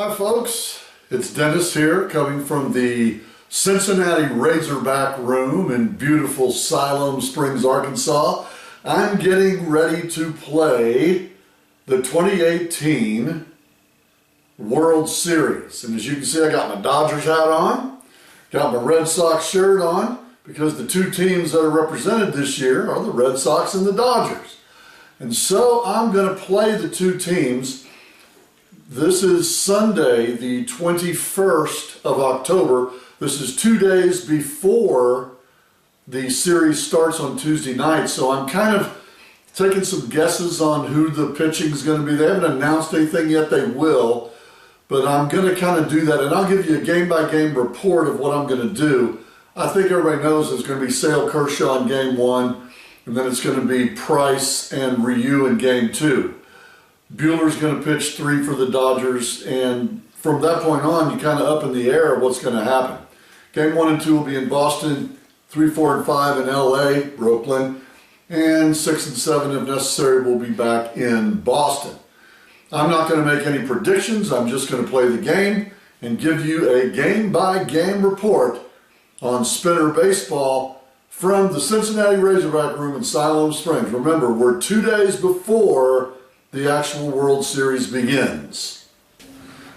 Hi folks, it's Dennis here coming from the Cincinnati Razorback room in beautiful Siloam Springs, Arkansas. I'm getting ready to play the 2018 World Series. And as you can see, I got my Dodgers hat on, got my Red Sox shirt on, because the two teams that are represented this year are the Red Sox and the Dodgers. And so I'm going to play the two teams. This is Sunday, the 21st of October. This is 2 days before the series starts on Tuesday night. So I'm kind of taking some guesses on who the pitching is going to be. They haven't announced anything yet. They will. But I'm going to kind of do that. And I'll give you a game-by-game report of what I'm going to do. I think everybody knows it's going to be Sale, Kershaw in Game 1. And then it's going to be Price and Ryu in Game 2. Buehler's going to pitch 3 for the Dodgers, and from that point on, you're kind of up in the air of what's going to happen. Game 1 and 2 will be in Boston, 3, 4, and 5 in LA, Brooklyn, and 6 and 7, if necessary, will be back in Boston. I'm not going to make any predictions. I'm just going to play the game and give you a game-by-game report on Spinner Baseball from the Cincinnati Razorback room in Siloam Springs. Remember, we're 2 days before the actual World Series begins.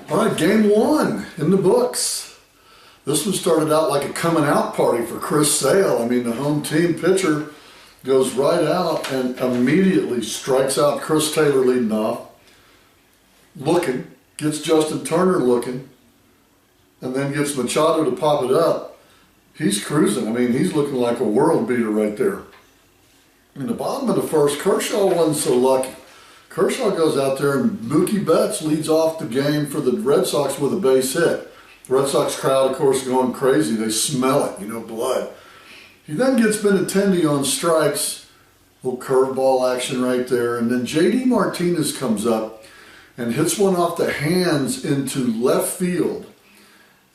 All right, Game 1 in the books. This one started out like a coming out party for Chris Sale. I mean, the home team pitcher goes right out and immediately strikes out Chris Taylor leading off, looking, gets Justin Turner looking, and then gets Machado to pop it up. He's cruising. I mean, he's looking like a world beater right there. In the bottom of the first, Kershaw wasn't so lucky. Kershaw goes out there and Mookie Betts leads off the game for the Red Sox with a base hit. The Red Sox crowd, of course, going crazy. They smell it, blood. He then gets Benintendi on strikes, little curveball action right there, and then J.D. Martinez comes up and hits one off the hands into left field,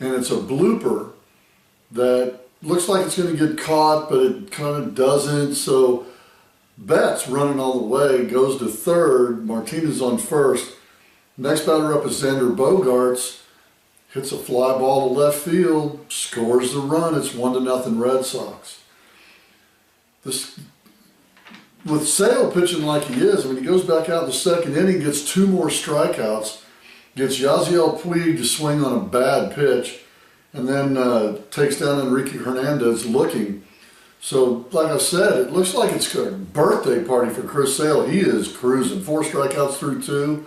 and it's a blooper that looks like it's going to get caught, but it kind of doesn't, so Betts running all the way, goes to third, Martinez on first. Next batter up is Xander Bogaerts, hits a fly ball to left field, scores the run. It's 1-0 Red Sox. With Sale pitching like he is, I mean, he goes back out in the second inning, gets 2 more strikeouts, gets Yasiel Puig to swing on a bad pitch, and then takes down Enrique Hernandez looking. So, like I said, it looks like it's a birthday party for Chris Sale. He is cruising. 4 strikeouts through 2.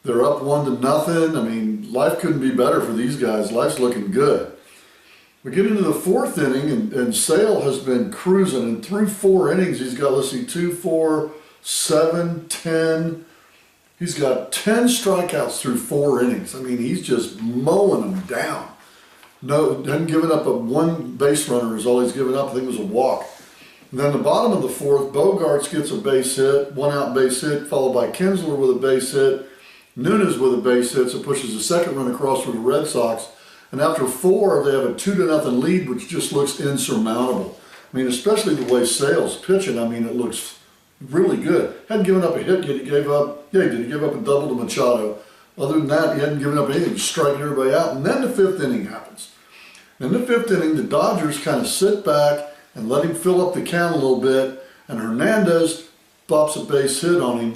They're up 1-0. I mean, life couldn't be better for these guys. Life's looking good. We get into the 4th inning, and Sale has been cruising. And through 4 innings, he's got, let's see, 2, 4, 7, 10. He's got 10 strikeouts through 4 innings. I mean, he's just mowing them down. No, hadn't given up a 1 base runner is all he's given up. I think it was a walk. And then the bottom of the 4th, Bogaerts gets a base hit, 1 out base hit, followed by Kinsler with a base hit, Nunez with a base hit, so pushes the second run across for the Red Sox. And after 4, they have a 2-0 lead, which just looks insurmountable. I mean, especially the way Sale's pitching. I mean, it looks really good. Hadn't given up a hit yet. He gave up, he did. He gave up a double to Machado. Other than that, he hadn't given up anything, striking everybody out. And then the 5th inning happens. In the 5th inning, the Dodgers kind of sit back and let him fill up the count a little bit, and Hernandez bops a base hit on him,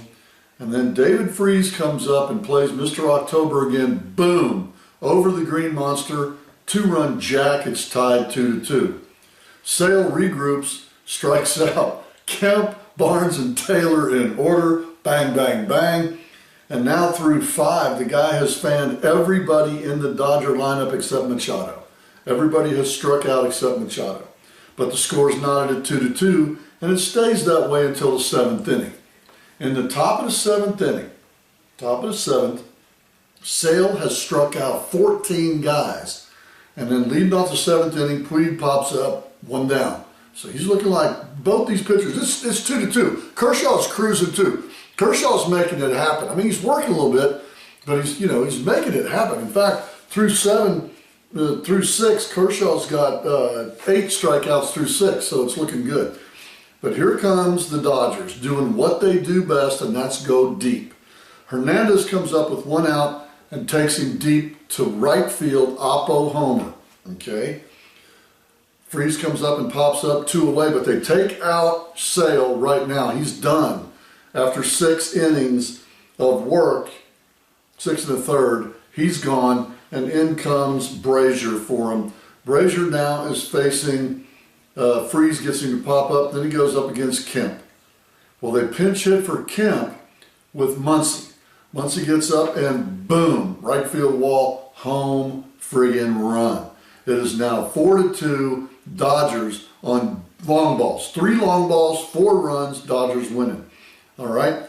and then David Freese comes up and plays Mr. October again. Boom! Over the Green Monster, 2-run jack. It's tied 2-2. Sale regroups, strikes out Kemp, Barnes, and Taylor in order. Bang, bang, bang. And now through 5, the guy has fanned everybody in the Dodger lineup except Machado. Everybody has struck out except Machado. But the score's knotted at 2-2, and it stays that way until the 7th inning. In the top of the 7th inning, Sale has struck out 14 guys. And then leading off the 7th inning, Puig pops up, 1 down. So he's looking like both these pitchers. It's 2-2. Kershaw's cruising too. Kershaw's making it happen. I mean, he's working a little bit, but he's making it happen. In fact, through 6, Kershaw's got 8 strikeouts through 6, so it's looking good. But here comes the Dodgers doing what they do best, and that's go deep. Hernandez comes up with 1 out, and takes him deep to right field, oppo homer. Okay. Freese comes up and pops up 2 away, but they take out Sale right now. He's done after 6 innings of work, 6 1/3. He's gone, and in comes Brazier for him. Brazier now is facing, Freese gets him to pop up, then he goes up against Kemp. Well, they pinch hit for Kemp with Muncy. Muncy gets up and boom, right field wall, home friggin' run. It is now 4-2, Dodgers on long balls. 3 long balls, 4 runs, Dodgers winning. All right.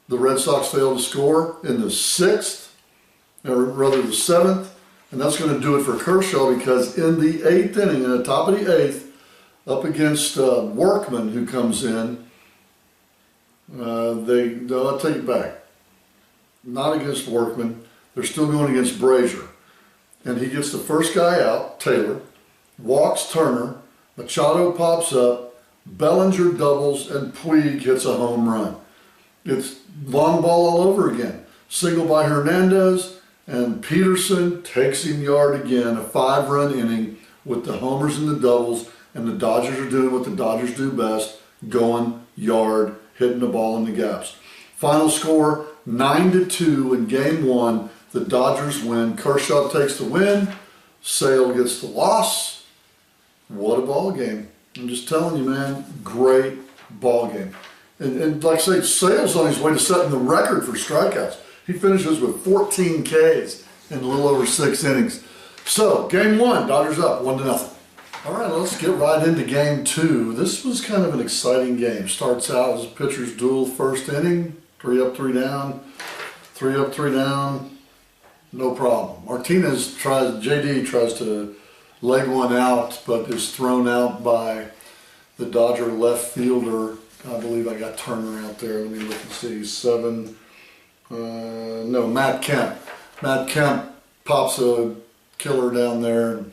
The Red Sox failed to score in the 6th, or rather the 7th, and that's going to do it for Kershaw because in the 8th inning, in the top of the 8th, up against Workman, who comes in, I'll take it back. Not against Workman. They're still going against Brazier. And he gets the first guy out, Taylor, walks Turner, Machado pops up, Bellinger doubles, and Puig hits a home run. It's long ball all over again. Single by Hernandez, and Peterson takes him yard again, a 5-run inning with the homers and the doubles, and the Dodgers are doing what the Dodgers do best, going yard, hitting the ball in the gaps. Final score, 9-2 in game 1. The Dodgers win. Kershaw takes the win. Sale gets the loss. What a ball game. I'm just telling you, man, great ball game. And like I say, Sale's on his way to setting the record for strikeouts. He finishes with 14 Ks in a little over 6 innings. So, game 1, Dodgers up 1-0. All right, let's get right into game 2. This was kind of an exciting game. Starts out as a pitcher's duel, first inning, 3 up, 3 down, 3 up, 3 down. No problem. JD tries to leg one out, but is thrown out by the Dodger left fielder. I believe I got Turner out there. Let me look and see. Matt Kemp. Matt Kemp pops a killer down there and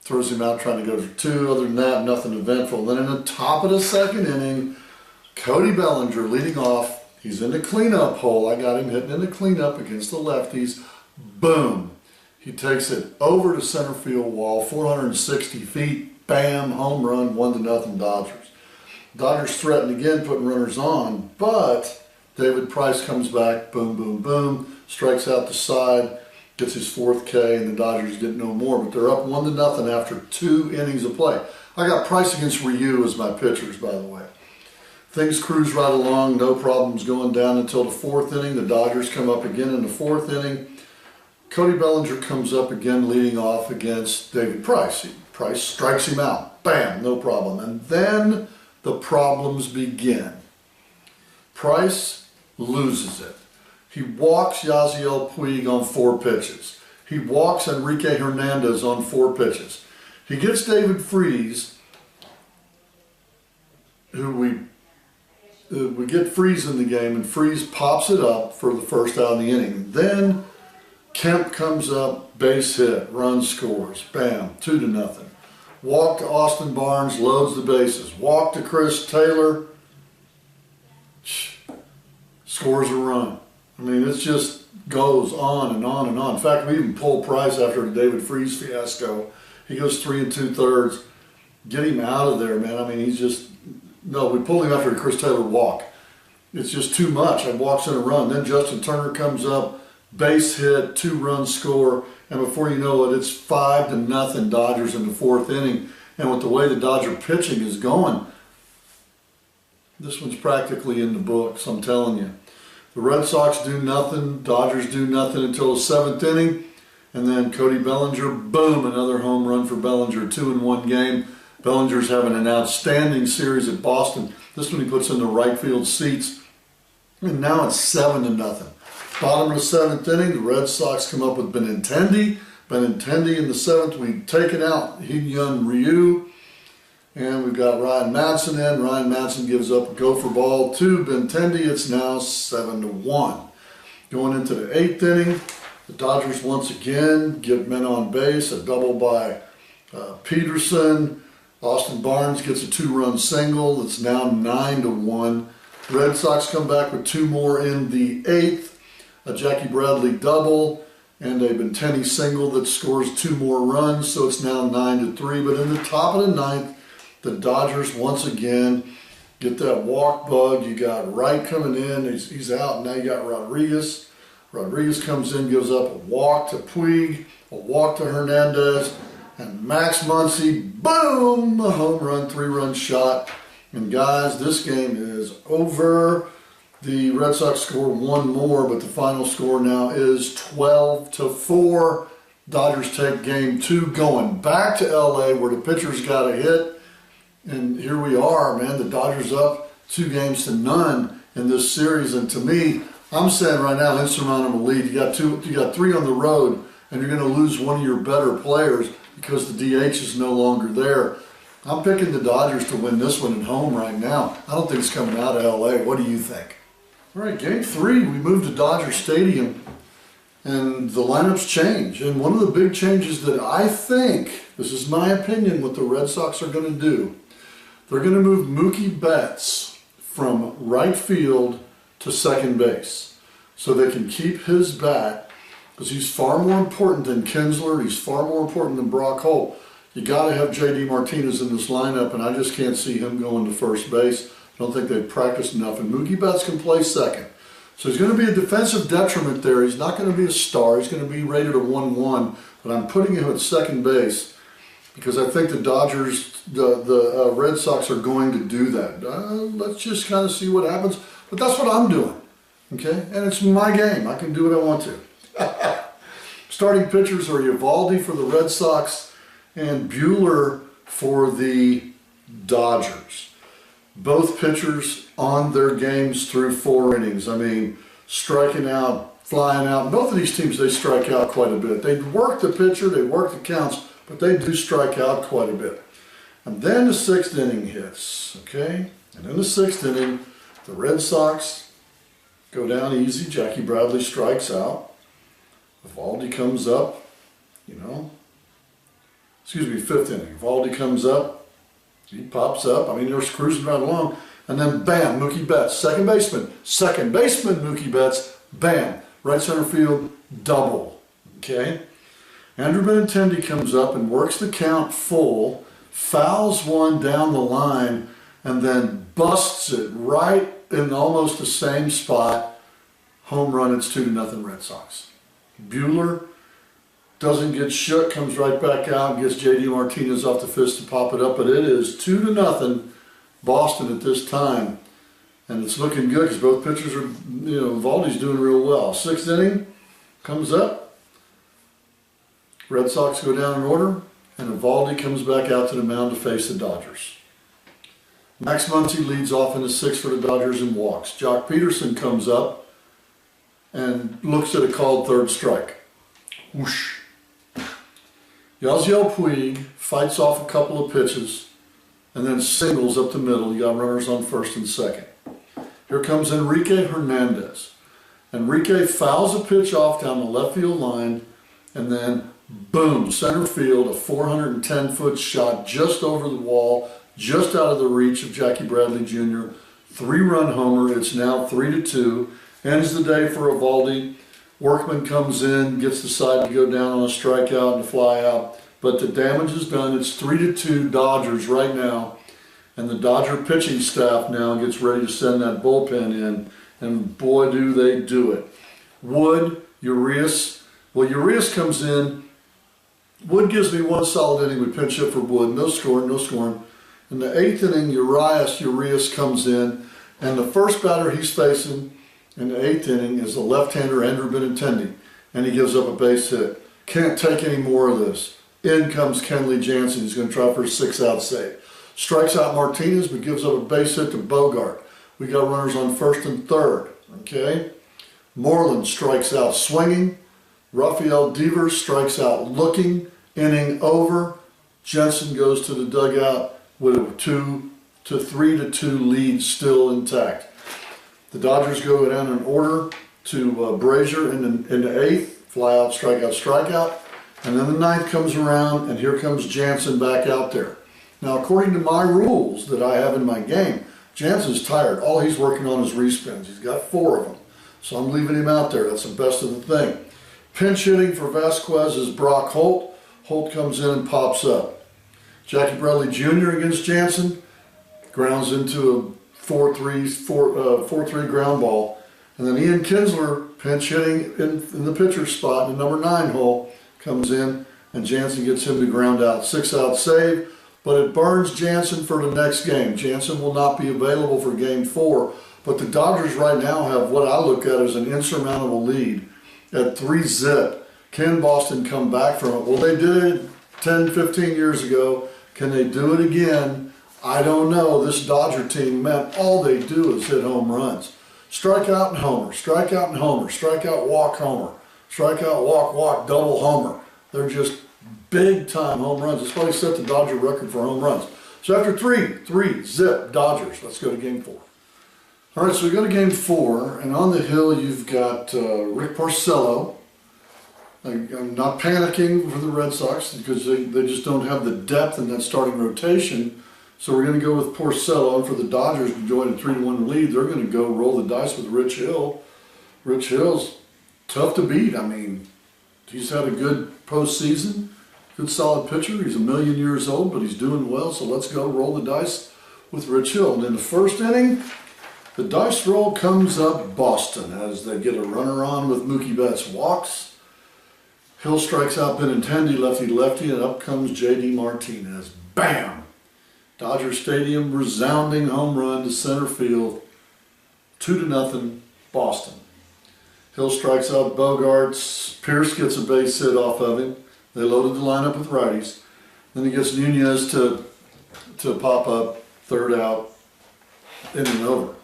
throws him out trying to go for 2. Other than that, nothing eventful. Then in the top of the 2nd inning, Cody Bellinger leading off. He's in the cleanup hole. I got him hitting in the cleanup against the lefties. Boom. He takes it over the center field wall, 460 feet. Bam, home run, 1-0 Dodgers. Dodgers threaten again, putting runners on, but David Price comes back, boom, boom, boom, strikes out the side, gets his 4th K, and the Dodgers get no more. But they're up 1-0 after 2 innings of play. I got Price against Ryu as my pitchers, by the way. Things cruise right along, no problems going down until the 4th inning. The Dodgers come up again in the 4th inning. Cody Bellinger comes up again leading off against David Price. Price strikes him out. Bam, no problem. And then the problems begin. Price loses it. He walks Yasiel Puig on 4 pitches. He walks Enrique Hernandez on 4 pitches. He gets David Freese, who we get Freese in the game, and Freese pops it up for the first out of the inning. Then Kemp comes up, base hit, run scores, bam, 2-0. Walk to Austin Barnes, loads the bases. Walk to Chris Taylor, scores a run. I mean, it just goes on and on and on. In fact, we even pulled Price after the David Freese fiasco. He goes 3 2/3. Get him out of there, man. I mean, he's just... No, we pulled him after the Chris Taylor walk. It's just too much. I walks in a run. Then Justin Turner comes up, base hit, 2-run score, and before you know it, it's 5-0 Dodgers in the 4th inning. And with the way the Dodger pitching is going, this one's practically in the books, I'm telling you. The Red Sox do nothing, Dodgers do nothing until the 7th inning, and then Cody Bellinger, boom, another home run for Bellinger, 2-in-1 game. Bellinger's having an outstanding series at Boston. This one he puts in the right field seats. And now it's 7-0. Bottom of the 7th inning, the Red Sox come up with Benintendi. Benintendi in the 7th, we take it out, Hyun Ryu. And we've got Ryan Madsen in. Ryan Madsen gives up a gopher ball to Benintendi. It's now 7-1. Going into the 8th inning, the Dodgers once again get men on base. A double by Peterson. Austin Barnes gets a 2-run single. It's now 9-1. Red Sox come back with 2 more in the 8th. a Jackie Bradley double, and a Benintendi single that scores 2 more runs, so it's now 9-3. But in the top of the ninth, the Dodgers once again get that walk bug. You got Wright coming in, he's out, and now you got Rodriguez. Rodriguez comes in, gives up a walk to Puig, a walk to Hernandez, and Max Muncy, boom, a home run, 3-run shot. And guys, this game is over. The Red Sox score 1 more, but the final score now is 12-4. Dodgers take game 2, going back to LA where the pitchers got a hit. And here we are, man. The Dodgers up 2-0 in this series. And to me, I'm saying right now, insurmountable lead. You got 3 on the road, and you're going to lose one of your better players because the DH is no longer there. I'm picking the Dodgers to win this one at home right now. I don't think it's coming out of LA. What do you think? All right, game 3, we moved to Dodger Stadium, and the lineups change. And one of the big changes that I think, this is my opinion, what the Red Sox are going to do, they're going to move Mookie Betts from right field to second base so they can keep his bat, because he's far more important than Kinsler, he's far more important than Brock Holt. You got to have J.D. Martinez in this lineup, and I just can't see him going to first base. I don't think they've practiced enough, and Mookie Betts can play second. So he's going to be a defensive detriment there. He's not going to be a star. He's going to be rated a 1-1, but I'm putting him at second base because I think the Dodgers, the Red Sox are going to do that. Let's just kind of see what happens, but that's what I'm doing, okay? And it's my game. I can do what I want to. Starting pitchers are Eovaldi for the Red Sox and Buehler for the Dodgers. Both pitchers on their games through 4 innings. I mean, striking out, flying out. Both of these teams, they strike out quite a bit. They work the pitcher, they work the counts, but they do strike out quite a bit. And then the 6th inning hits, okay? And in the 6th inning, the Red Sox go down easy. Jackie Bradley strikes out. Eovaldi comes up, you know. Excuse me, 5th inning. Eovaldi comes up. He pops up. I mean, they're cruising right along. And then, bam, Mookie Betts, second baseman. Second baseman, Mookie Betts, bam, right center field, double. Okay? Andrew Benintendi comes up and works the count full, fouls one down the line, and then busts it right in almost the same spot. Home run, it's 2-0 Red Sox. Buehler doesn't get shook, comes right back out, gets J.D. Martinez off the fist to pop it up, but it is 2-0 Boston at this time. And it's looking good because both pitchers are, you know, Eovaldi's doing real well. 6th inning comes up. Red Sox go down in order, and Eovaldi comes back out to the mound to face the Dodgers. Max Muncy leads off in the 6th for the Dodgers and walks. Jock Peterson comes up and looks at a called 3rd strike. Whoosh. Yasiel Puig fights off a couple of pitches and then singles up the middle. You got runners on 1st and 2nd. Here comes Enrique Hernandez. Enrique fouls a pitch off down the left field line, and then boom, center field, a 410-foot shot just over the wall, just out of the reach of Jackie Bradley Jr. 3-run homer. It's now 3-2. Ends the day for Eovaldi. Workman comes in, gets the side to go down on a strikeout and a fly out. But the damage is done. It's 3-2 Dodgers right now. And the Dodger pitching staff now gets ready to send that bullpen in. And boy, do they do it. Wood, Urias. Well, Urias comes in. Wood gives me 1 solid inning with pinch hit for Wood. No scoring, no scoring. In the 8th inning, Urias comes in. And the first batter he's facing in the 8th inning is the left-hander Andrew Benintendi, and he gives up a base hit. Can't take any more of this. In comes Kenley Jansen. He's going to try for a 6-out save. Strikes out Martinez, but gives up a base hit to Bogart. We got runners on 1st and 3rd. Okay? Moreland strikes out swinging. Rafael Devers strikes out looking. Inning over. Jensen goes to the dugout with a 3-2 lead still intact. The Dodgers go down in order to Brazier in the 8th, fly out, strikeout. And then the 9th comes around, and here comes Jansen back out there. Now, according to my rules that I have in my game, Jansen's tired. All he's working on is respins. He's got 4 of them. So I'm leaving him out there. That's the best of the thing. Pinch hitting for Vasquez is Brock Holt. Holt comes in and pops up. Jackie Bradley Jr. against Jansen. Grounds into a 4-3 ground ball. And then Ian Kinsler, pinch hitting in the pitcher spot in the number 9 hole, comes in and Jansen gets him to ground out. 6-out save, but it burns Jansen for the next game. Jansen will not be available for game 4, but the Dodgers right now have what I look at as an insurmountable lead at 3-zip. Can Boston come back from it? Well, they did it 10, 15 years ago. Can they do it again? I don't know. This Dodger team, man, all they do is hit home runs. Strike out and homer, strike out and homer, strike out, walk, homer, strike out, walk, walk, double homer. They're just big time home runs. That's why they set the Dodger record for home runs. So after 3-zip Dodgers. Let's go to game 4. All right, so we go to game 4, and on the hill you've got Rick Porcello. I'm not panicking for the Red Sox because they just don't have the depth in that starting rotation. So we're going to go with Porcello, and for the Dodgers to join a 3-1 lead, they're going to go roll the dice with Rich Hill. Rich Hill's tough to beat. I mean, he's had a good postseason, good solid pitcher. He's 1,000,000 years old, but he's doing well, so let's go roll the dice with Rich Hill. And in the first inning, the dice roll comes up Boston as they get a runner on with Mookie Betts walks. Hill strikes out Benintendi, lefty-lefty, and up comes J.D. Martinez. Bam! Dodger Stadium, resounding home run to center field, 2-0 Boston. Hill strikes out Bogarts. Pierce gets a base hit off of him. They loaded the lineup with righties. Then he gets Nunez to pop up, 3rd out, inning over.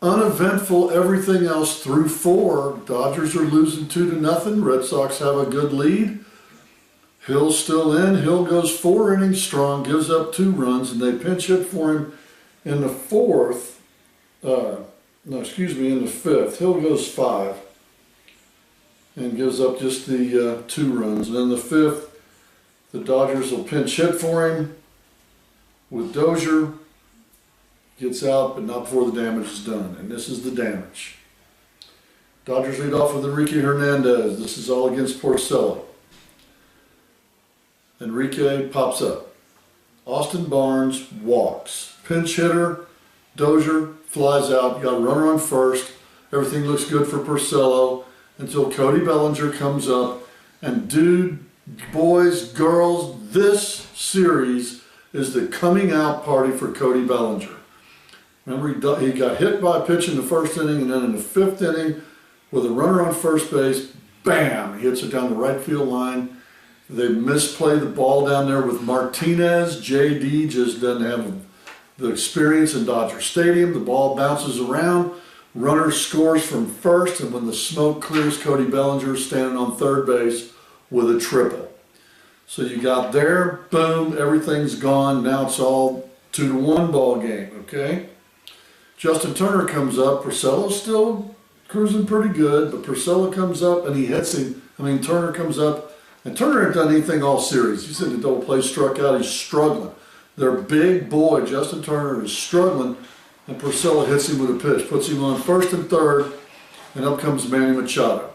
Uneventful everything else through 4. Dodgers are losing 2-0. Red Sox have a good lead. Hill's still in. Hill goes 4 innings strong, gives up 2 runs, and they pinch hit for him in the 4th. In the 5th. Hill goes 5 and gives up just the 2 runs. And in the 5th, the Dodgers will pinch hit for him with Dozier. Gets out, but not before the damage is done. And this is the damage. Dodgers lead off with Enrique Hernandez. This is all against Porcello. Enrique pops up. Austin Barnes walks. Pinch hitter, Dozier flies out. You got a runner on first. Everything looks good for Porcello until Cody Bellinger comes up. And dude, boys, girls, this series is the coming out party for Cody Bellinger. Remember, he got hit by a pitch in the 1st inning, and then in the 5th inning, with a runner on first base, bam, he hits it down the right field line. They misplay the ball down there with Martinez. JD just doesn't have the experience in Dodger Stadium. The ball bounces around. Runner scores from first, and when the smoke clears, Cody Bellinger standing on 3rd base with a triple. So you got there, boom, everything's gone. Now it's all 2-1 ball game, okay? Justin Turner comes up. Porcello's still cruising pretty good, but Porcello comes up and he hits him. Turner comes up. And Turner hasn't done anything all series. He's in the double play, struck out, he's struggling. Their big boy, Justin Turner, is struggling, and Porcello hits him with a pitch, puts him on 1st and 3rd, and up comes Manny Machado.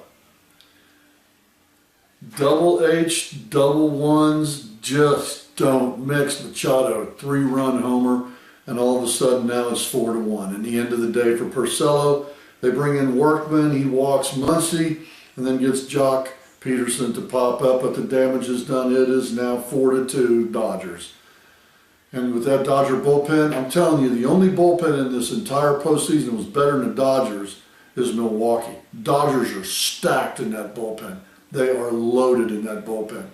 Double H, double ones, just don't mix. Machado, 3-run homer, and all of a sudden now it's 4-1. And the end of the day for Porcello, they bring in Workman, he walks Muncy, and then gets Jock Peterson to pop up, but the damage is done. It is now 4-2 Dodgers. And with that Dodger bullpen, I'm telling you, the only bullpen in this entire postseason that was better than the Dodgers is Milwaukee. Dodgers are stacked in that bullpen. They are loaded in that bullpen.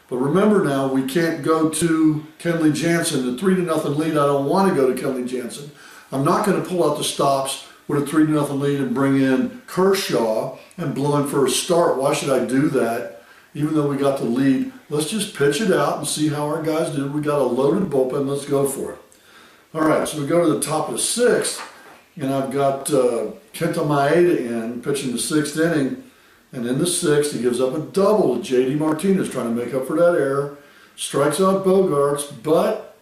But remember now, we can't go to Kenley Jansen, the 3-0 lead. I don't want to go to Kenley Jansen. I'm not going to pull out the stops with a 3-0 lead and bring in Kershaw and blow him for a start. Why should I do that? Even though we got the lead, let's just pitch it out and see how our guys do. We got a loaded bullpen. Let's go for it. All right, so we go to the top of the 6th, and I've got Kenta Maeda in pitching the 6th inning. And in the 6th, he gives up a double to J.D. Martinez, trying to make up for that error. Strikes out Bogarts, but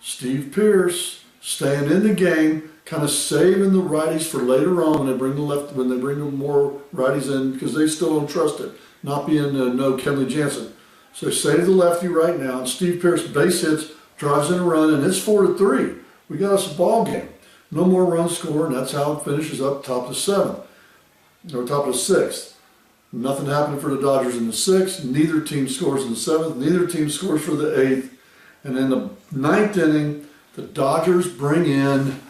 Steve Pierce, staying in the game, kind of saving the righties for later on when they bring the more righties in, because they still don't trust it. Not being no Kenley Jansen. So save the lefty right now, and Steve Pearce base hits, drives in a run, and it's 4-3. We got us a ball game. No more runs scored, and that's how it finishes up top of the seventh, or top of the sixth. Nothing happened for the Dodgers in the sixth. Neither team scores in the seventh. Neither team scores for the eighth. And in the ninth inning, the Dodgers bring in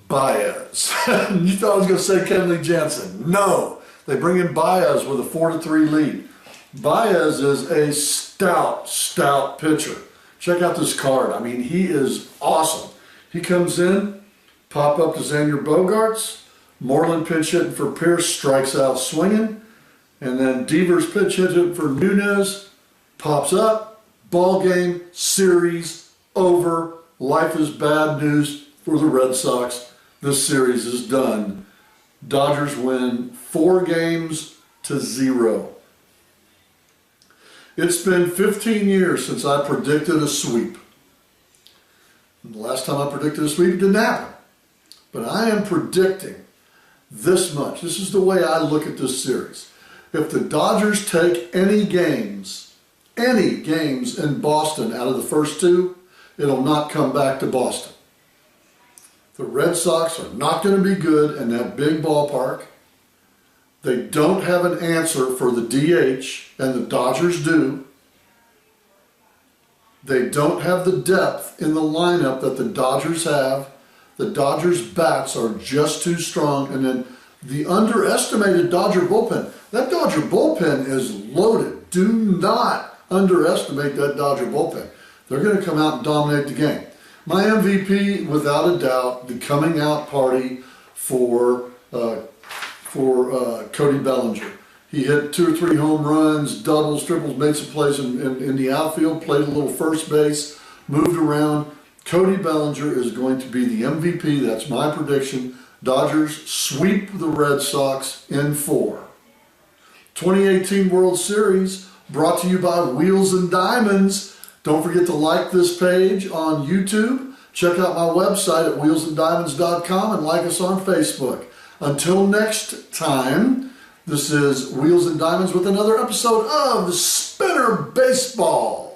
Baez. You thought I was going to say Kenley Jansen. No, they bring in Baez with a 4-3 lead. Baez is a stout pitcher. Check out this card. I mean, he is awesome. He comes in, pop up to Xander Bogaerts. Moreland pinch hitting for Pierce, strikes out swinging. And then Devers pitch hitting for Nunez, pops up. Ball game, series over. Life is bad news for the Red Sox. This series is done. Dodgers win 4-0. It's been 15 years since I predicted a sweep. And the last time I predicted a sweep, it didn't happen. But I am predicting this much. This is the way I look at this series. If the Dodgers take any games in Boston out of the first two, it'll not come back to Boston. The Red Sox are not going to be good in that big ballpark. They don't have an answer for the DH, and the Dodgers do. They don't have the depth in the lineup that the Dodgers have. The Dodgers' bats are just too strong. And then the underestimated Dodger bullpen. That Dodger bullpen is loaded. Do not underestimate that Dodger bullpen. They're going to come out and dominate the game. My MVP, without a doubt, the coming out party for Cody Bellinger. He hit 2 or 3 home runs, doubles, triples, made some plays in the outfield, played a little first base, moved around. Cody Bellinger is going to be the MVP. That's my prediction. Dodgers sweep the Red Sox in 4. 2018 World Series brought to you by Wheels and Diamonds. Don't forget to like this page on YouTube. Check out my website at wheelsanddiamonds.com and like us on Facebook. Until next time, this is Wheels and Diamonds with another episode of Spinner Baseball.